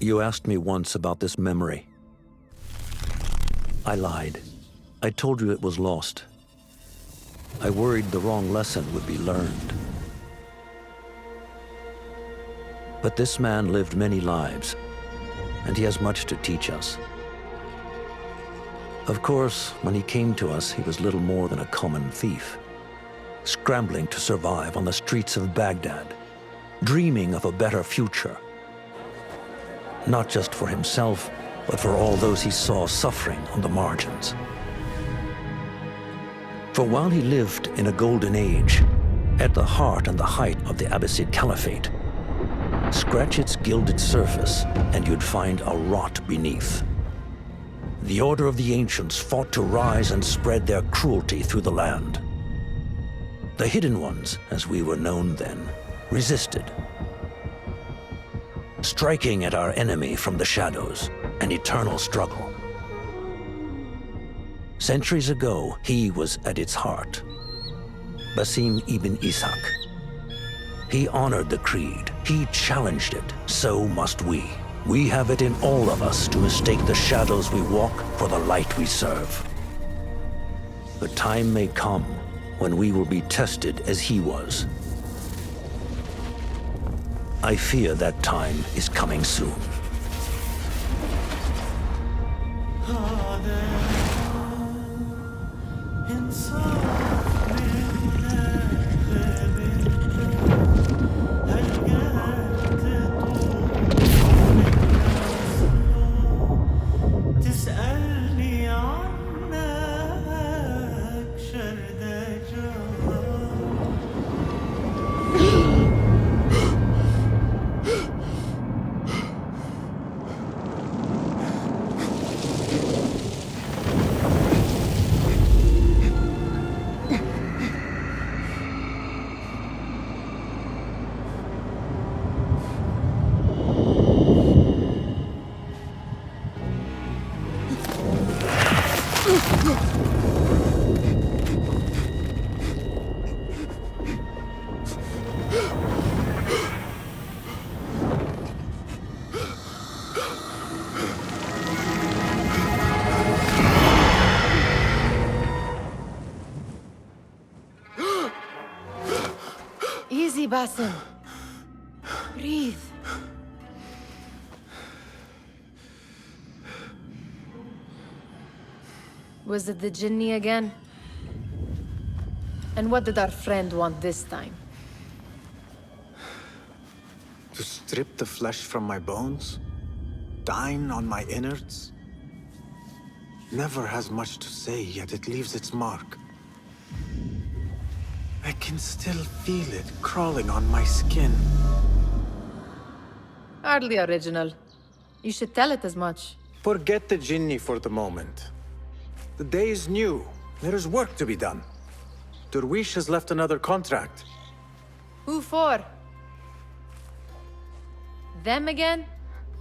You asked me once about this memory. I lied. I told you it was lost. I worried the wrong lesson would be learned. But this man lived many lives, and he has much to teach us. Of course, when he came to us, he was little more than a common thief, scrambling to survive on the streets of Baghdad, dreaming of a better future. Not just for himself, but for all those he saw suffering on the margins. For while he lived in a golden age, at the heart and the height of the Abbasid Caliphate, scratch its gilded surface and you'd find a rot beneath. The Order of the Ancients fought to rise and spread their cruelty through the land. The Hidden Ones, as we were known then, resisted, striking at our enemy from the shadows, an eternal struggle. Centuries ago, he was at its heart, Basim ibn Ishaq. He honored the creed, he challenged it, so must we. We have it in all of us to mistake the shadows we walk for the light we serve. The time may come when we will be tested as he was. I fear that time is coming soon. Easy, Basim. Breathe. Was it the Jinni again? And what did our friend want this time? To strip the flesh from my bones? Dine on my innards? Never has much to say, yet it leaves its mark. I can still feel it crawling on my skin. Hardly original. You should tell it as much. Forget the Jinni for the moment. The day is new. There is work to be done. Derwish has left another contract. Who for? Them again?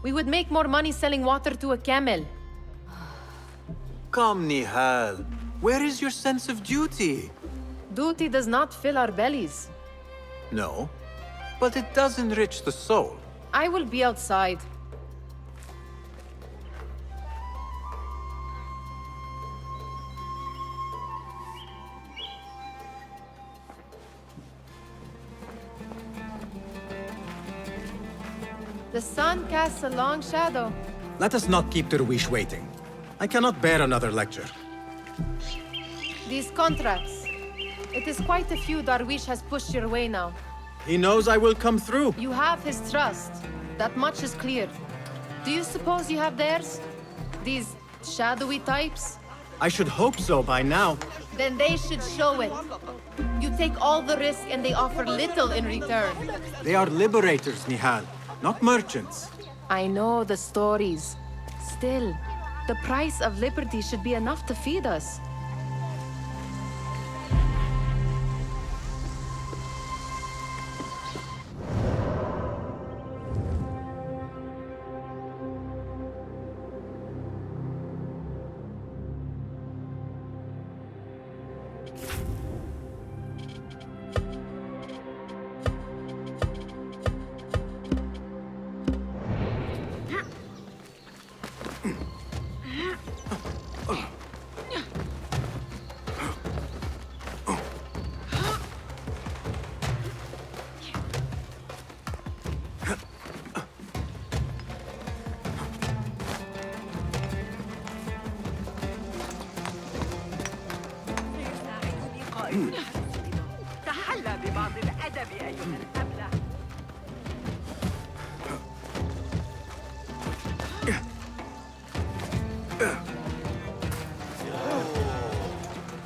We would make more money selling water to a camel. Come, Nihal. Where is your sense of duty? Duty does not fill our bellies. No, but it does enrich the soul. I will be outside. The sun casts a long shadow. Let us not keep Derwish waiting. I cannot bear another lecture. These contracts. It is quite a few Darwish has pushed your way now. He knows I will come through. You have his trust. That much is clear. Do you suppose you have theirs? These shadowy types? I should hope so by now. Then they should show it. You take all the risk and they offer little in return. They are liberators, Nihal, not merchants. I know the stories. Still, the price of liberty should be enough to feed us. تحلى ببعض الأدب أيها الأبله.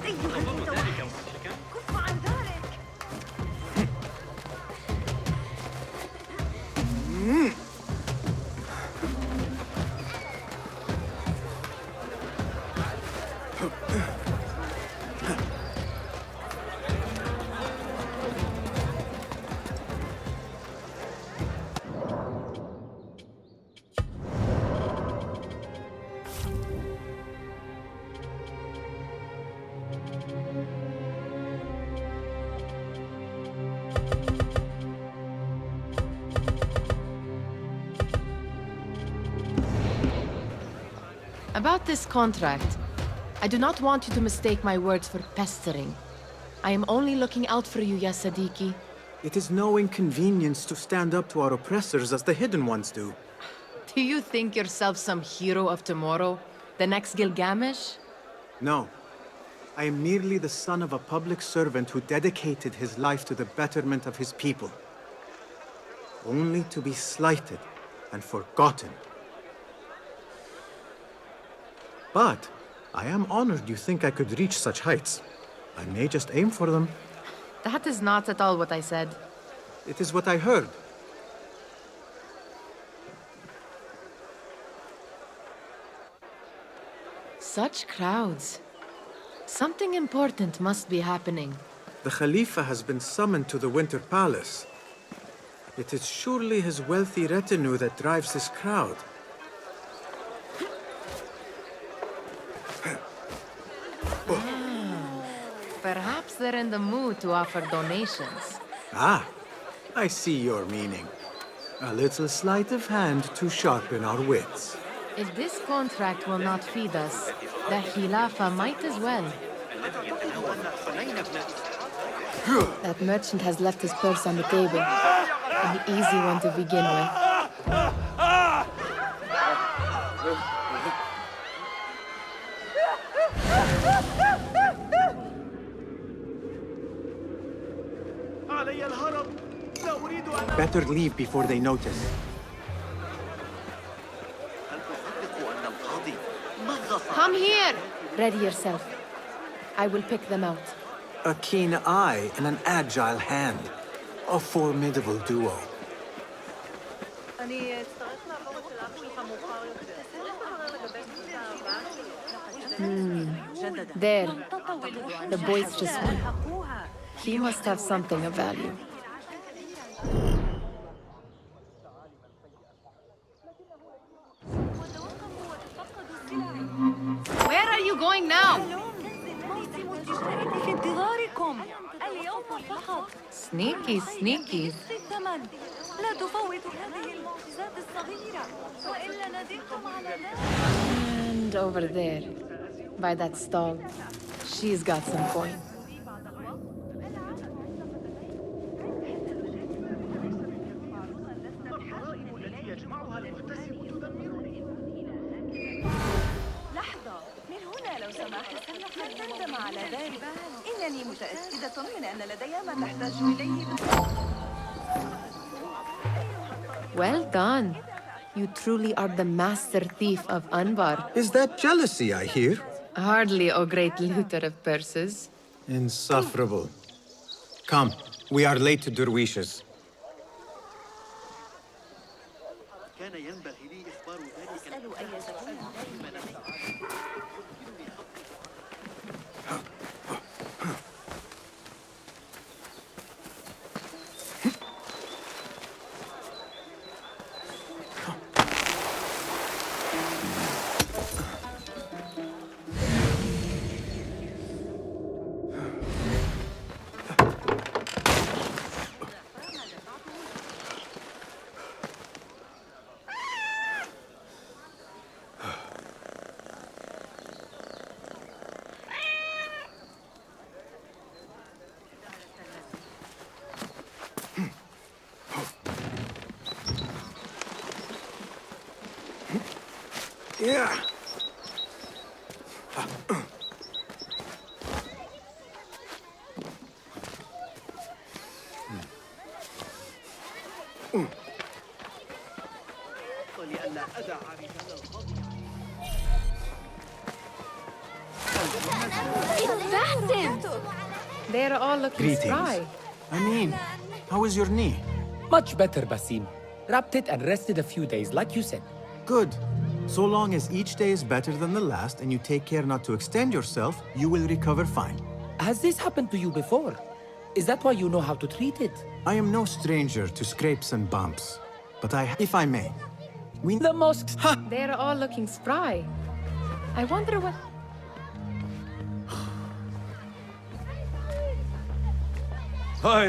أيها المتوحش، كف عن ذلك. About this contract, I do not want you to mistake my words for pestering. I am only looking out for you, ya Sadiki. It is no inconvenience to stand up to our oppressors as the hidden ones do. Do you think yourself some hero of tomorrow? The next Gilgamesh? No. I am merely the son of a public servant who dedicated his life to the betterment of his people. Only to be slighted and forgotten. But I am honored you think I could reach such heights. I may just aim for them. That is not at all what I said. It is what I heard. Such crowds. Something important must be happening. The Khalifa has been summoned to the Winter Palace. It is surely his wealthy retinue that drives this crowd. Perhaps they're in the mood to offer donations. Ah, I see your meaning. A little sleight of hand to sharpen our wits. If this contract will not feed us, the Khilafah might as well. That merchant has left his purse on the table. An easy one to begin with. Better leave before they notice. Come here! Ready yourself. I will pick them out. A keen eye and an agile hand. A formidable duo. There. The boisterous one. He must have something of value. Where are you going now? Sneaky, sneaky. And over there, by that stall, she's got some coin. إنني متأكدة من أن لدي ما تحتاج إليه. Well done. You truly are the master thief of Anbar. Is that jealousy I hear? Hardly, O great looter of purses. Insufferable. Come, we are late to Derwishes. Yeah. They're all looking spry. I mean, how is your knee? Much better, Basim. Wrapped it and rested a few days, like you said. Good. So long as each day is better than the last and you take care not to extend yourself, you will recover fine. Has this happened to you before? Is that why you know how to treat it? I am no stranger to scrapes and bumps, but if I may, The mosques. They're all looking spry. I wonder what... Why.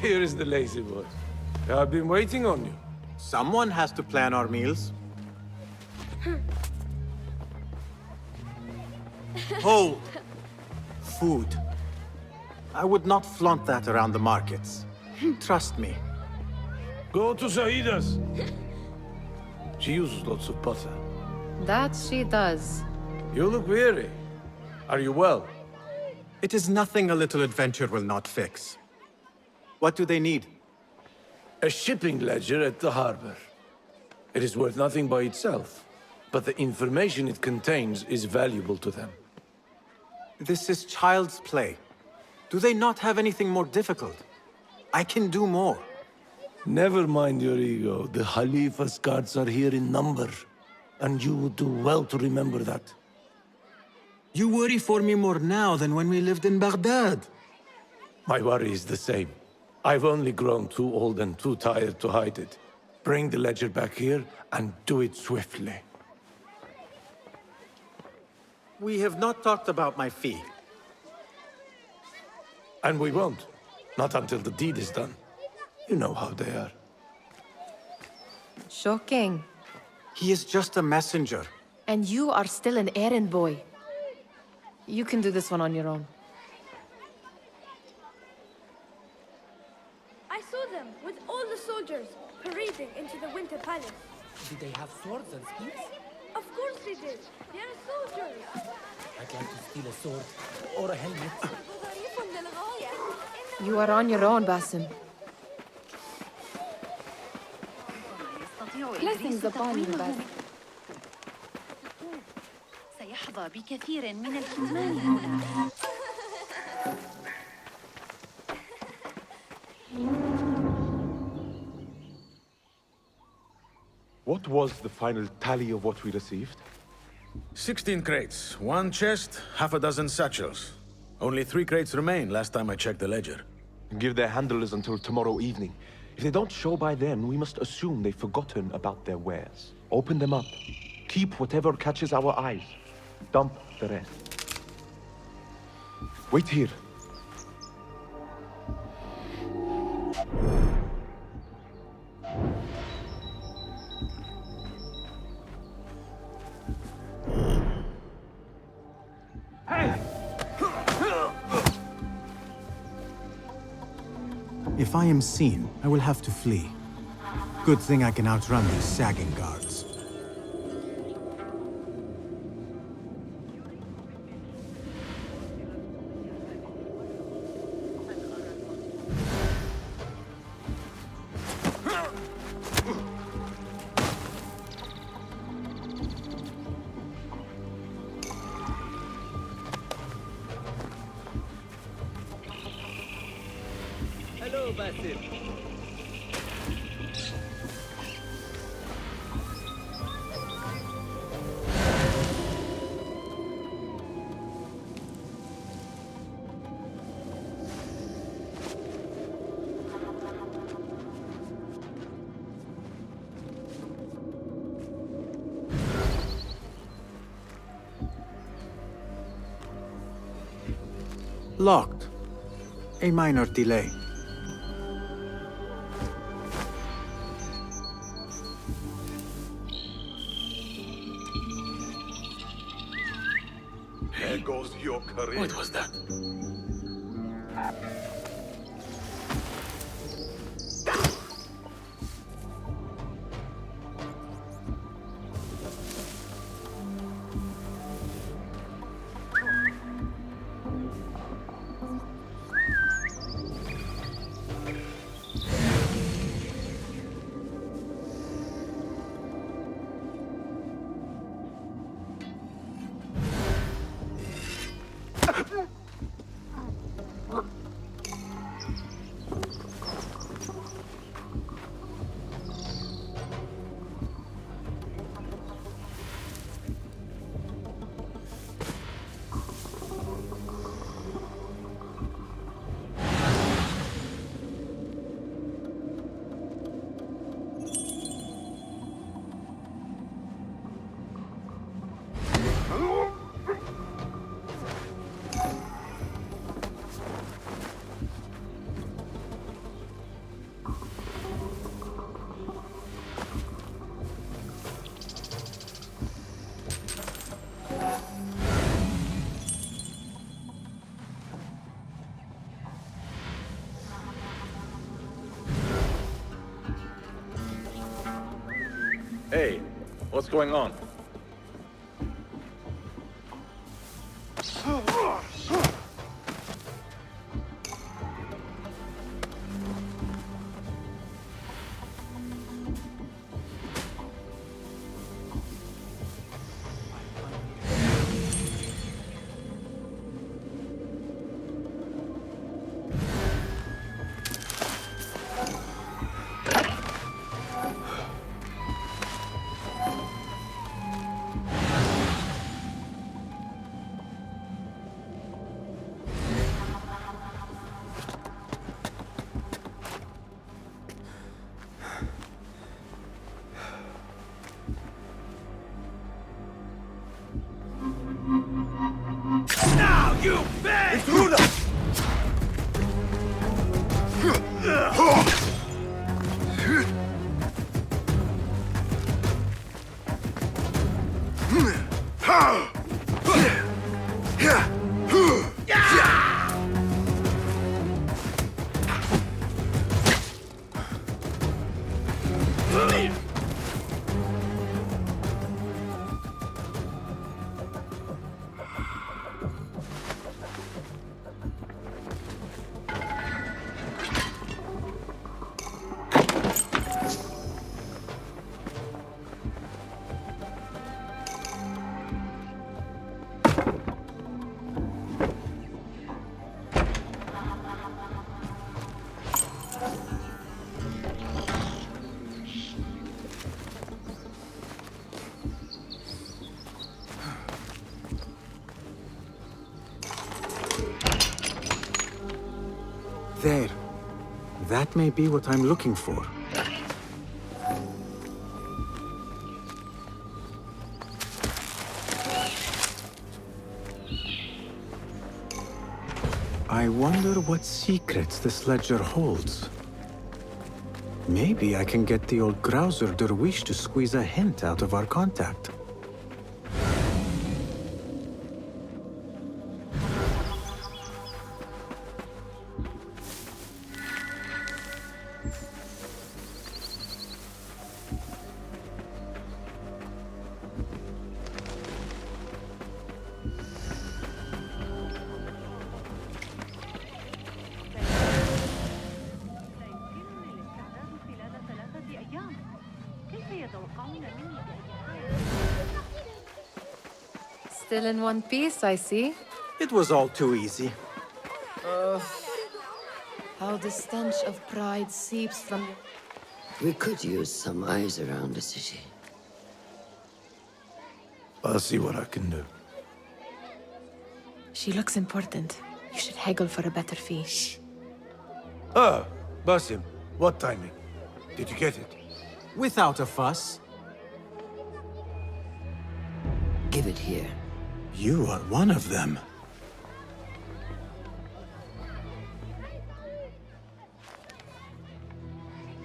Here is the lazy boy. I've been waiting on you. Someone has to plan our meals. Hold. Food. I would not flaunt that around the markets. Trust me. Go to Saida's. She uses lots of butter. That she does. You look weary. Are you well? It is nothing a little adventure will not fix. What do they need? A shipping ledger at the harbor. It is worth nothing by itself, but the information it contains is valuable to them. This is child's play. Do they not have anything more difficult? I can do more. Never mind your ego. The Khalifa's guards are here in number, and you would do well to remember that. You worry for me more now than when we lived in Baghdad. My worry is the same. I've only grown too old and too tired to hide it. Bring the ledger back here, and do it swiftly. We have not talked about my fee. And we won't. Not until the deed is done. You know how they are. Shocking. He is just a messenger. And you are still an errand boy. You can do this one on your own. I saw them with all the soldiers parading into the Winter Palace. Do they have swords and spears? Of course they did. They're soldiers. I'd like to steal a sword or a helmet. You are on your own, Basim. Blessings upon you, Basim. سيحظى بكثير من الكتمان هنا. What was the final tally of what we received? 16 crates, 1 chest, half a dozen satchels. Only 3 crates remain last time I checked the ledger. Give their handlers until tomorrow evening. If they don't show by then, we must assume they've forgotten about their wares. Open them up. Keep whatever catches our eyes. Dump the rest. Wait here. If I am seen, I will have to flee. Good thing I can outrun these sagging guards. Hello, Basim. Locked. A minor delay. There goes your career. What was that? Hey, what's going on? There. That may be what I'm looking for. I wonder what secrets this ledger holds. Maybe I can get the old grouser Derwish to squeeze a hint out of our contact. Still in one piece, I see. It was all too easy. How the stench of pride seeps from... We could use some eyes around the city. I'll see what I can do. She looks important. You should haggle for a better fee. Ah, Basim, what timing? Did you get it? Without a fuss. Give it here. You are one of them.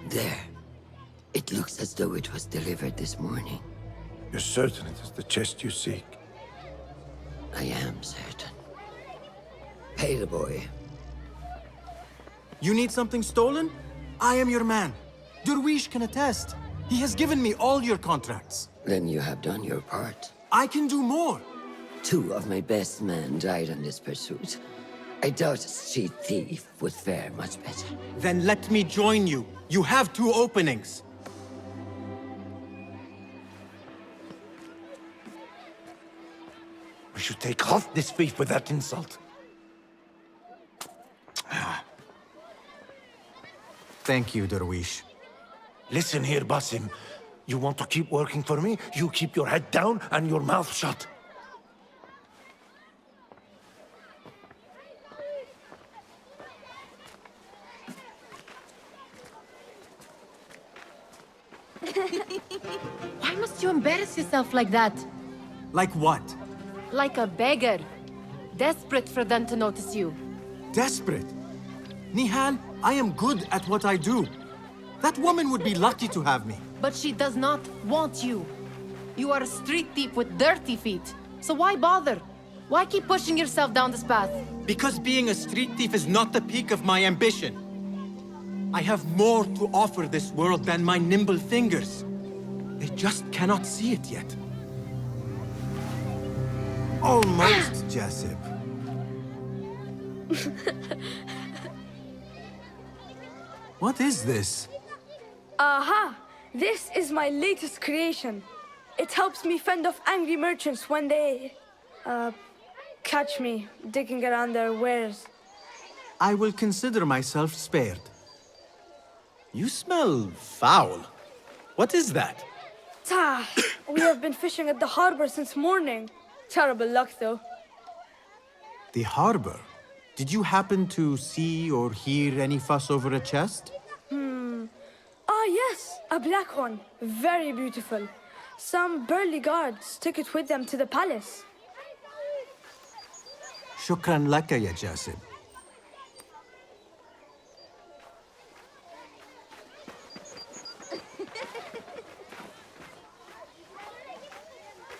There. It looks as though it was delivered this morning. You're certain it is the chest you seek? I am certain. Pay the boy. You need something stolen? I am your man. Derwish can attest. He has given me all your contracts. Then you have done your part. I can do more. 2 of my best men died on this pursuit. I doubt a street thief would fare much better. Then let me join you. You have 2 openings. We should take half this thief with that insult. Thank you, Derwish. Listen here, Basim. You want to keep working for me? You keep your head down and your mouth shut. Why must you embarrass yourself like that? Like what? Like a beggar. Desperate for them to notice you. Desperate? Nihal, I am good at what I do. That woman would be lucky to have me. But she does not want you. You are a street thief with dirty feet. So why bother? Why keep pushing yourself down this path? Because being a street thief is not the peak of my ambition. I have more to offer this world than my nimble fingers. They just cannot see it yet. Almost, Jasip. What is this? Aha! This is my latest creation. It helps me fend off angry merchants when they... catch me digging around their wares. I will consider myself spared. You smell foul. What is that? We have been fishing at the harbor since morning. Terrible luck, though. The harbor? Did you happen to see or hear any fuss over a chest? Ah, yes, a black one. Very beautiful. Some burly guards took it with them to the palace. Shukran laka, ya Jasib.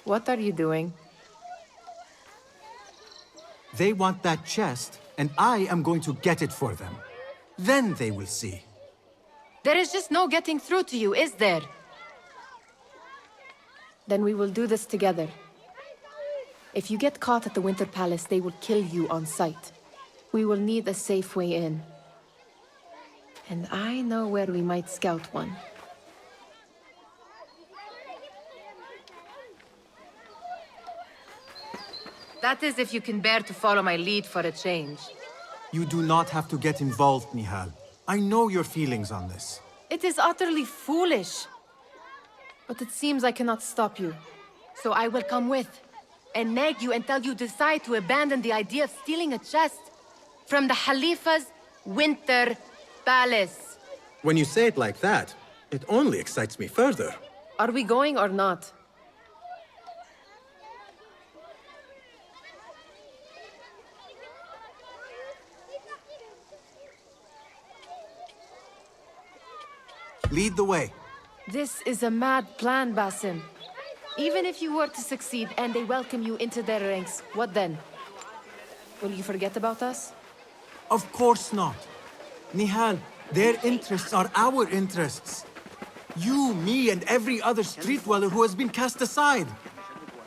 What are you doing? They want that chest, and I am going to get it for them. Then they will see. There is just no getting through to you, is there? Then we will do this together. If you get caught at the Winter Palace, they will kill you on sight. We will need a safe way in. And I know where we might scout one. That is if you can bear to follow my lead for a change. You do not have to get involved, Nihal. I know your feelings on this. It is utterly foolish. But it seems I cannot stop you. So I will come with, and nag you until you decide to abandon the idea of stealing a chest from the Khalifa's Winter Palace. When you say it like that, it only excites me further. Are we going or not? Lead the way. This is a mad plan, Basim. Even if you were to succeed and they welcome you into their ranks, what then? Will you forget about us? Of course not. Nihal, their interests are our interests. You, me, and every other street dweller who has been cast aside.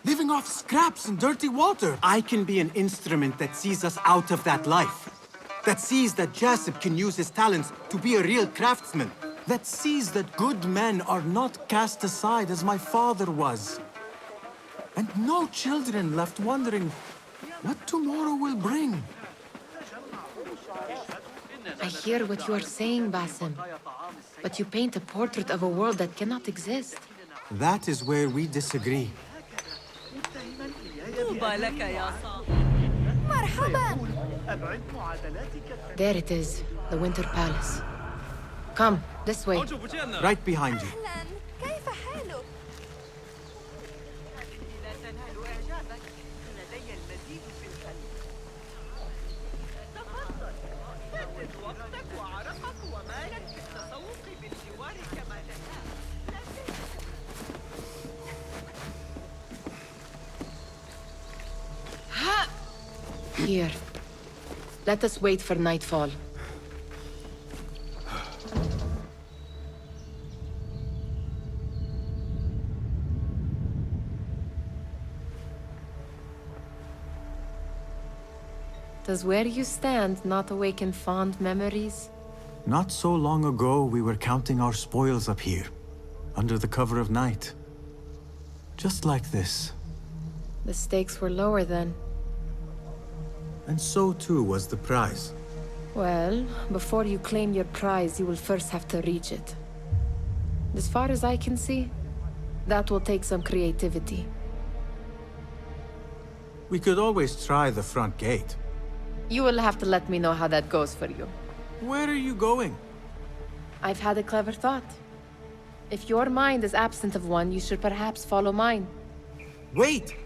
Living off scraps and dirty water. I can be an instrument that sees us out of that life. That sees that Jasip can use his talents to be a real craftsman. That sees that good men are not cast aside as my father was. And no children left wondering what tomorrow will bring. I hear what you are saying, Basim. But you paint a portrait of a world that cannot exist. That is where we disagree. There it is, the Winter Palace. Come, this way. Right behind you. كيف حالك؟ Here. Let us wait for nightfall. Does where you stand not awaken fond memories? Not so long ago, we were counting our spoils up here, under the cover of night. Just like this. The stakes were lower then. And so too was the prize. Well, before you claim your prize, you will first have to reach it. As far as I can see, that will take some creativity. We could always try the front gate. You will have to let me know how that goes for you. Where are you going? I've had a clever thought. If your mind is absent of one, you should perhaps follow mine. Wait!